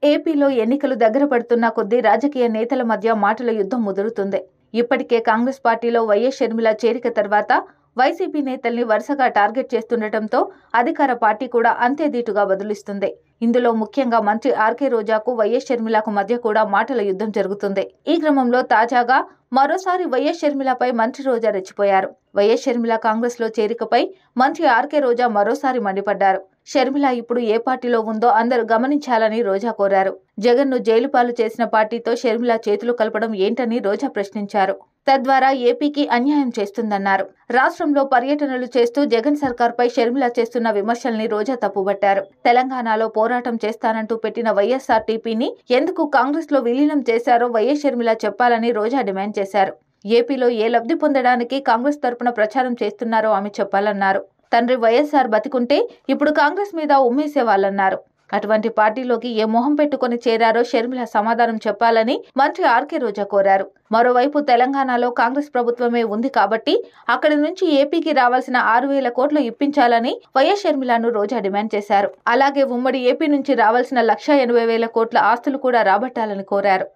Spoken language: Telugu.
ఏపీలో ఎన్నికలు దగ్గర పడుతున్న కొద్దీ రాజకీయ నేతల మధ్య మాటల యుద్ధం ముదురుతుంది. ఇప్పటికే కాంగ్రెస్ పార్టీలో వైఎస్ షర్మిల చేరిక తర్వాత వైసీపీ నేతల్ని వరుసగా టార్గెట్ చేస్తుండటంతో అధికార పార్టీ కూడా అంతే ధీటుగా బదులిస్తుంది. ఇందులో ముఖ్యంగా మంత్రి ఆర్కే రోజాకు వైఎస్ షర్మిలకు మధ్య కూడా మాటల యుద్ధం జరుగుతుంది. ఈ క్రమంలో తాజాగా మరోసారి వైఎస్ షర్మిలపై మంత్రి రోజా రెచ్చిపోయారు. వైఎస్ షర్మిల కాంగ్రెస్ లో చేరికపై మంత్రి ఆర్కే రోజా మరోసారి మండిపడ్డారు. షర్మిల ఇప్పుడు ఏ పార్టీలో ఉందో అందరూ గమనించాలని రోజా కోరారు. జగన్ ను జైలు పాలు చేసిన పార్టీతో షర్మిల చేతులు కలపడం ఏంటని రోజా ప్రశ్నించారు. తద్వారా ఏపీకి అన్యాయం చేస్తుందన్నారు. రాష్ట్రంలో పర్యటనలు చేస్తూ జగన్ సర్కార్పై షర్మిల చేస్తున్న విమర్శల్ని రోజా తప్పుబట్టారు. తెలంగాణలో పోరాటం చేస్తానంటూ పెట్టిన వైఎస్ఆర్టీపీని ఎందుకు కాంగ్రెస్ లో విలీనం చేశారో వైఎస్ షర్మిల చెప్పాలని రోజా డిమాండ్ చేశారు. ఏపీలో ఏ లబ్ధి పొందడానికి కాంగ్రెస్ తరపున ప్రచారం చేస్తున్నారో ఆమె చెప్పాలన్నారు. తండ్రి వైఎస్ఆర్ బతికుంటే ఇప్పుడు కాంగ్రెస్ మీద ఉమ్మేసేవాళ్లన్నారు. అటువంటి పార్టీలోకి ఏ మొహం పెట్టుకుని చేరారో షర్మిల సమాధానం చెప్పాలని మంత్రి ఆర్కే రోజా కోరారు. మరోవైపు తెలంగాణలో కాంగ్రెస్ ప్రభుత్వమే ఉంది కాబట్టి అక్కడి నుంచి ఏపీకి రావాల్సిన 6,000 కోట్లు ఇప్పించాలని వైఎస్ షర్మిలను రోజా డిమాండ్ చేశారు. అలాగే ఉమ్మడి ఏపీ నుంచి రావాల్సిన 1,80,000 కోట్ల ఆస్తులు కూడా రాబట్టాలని కోరారు.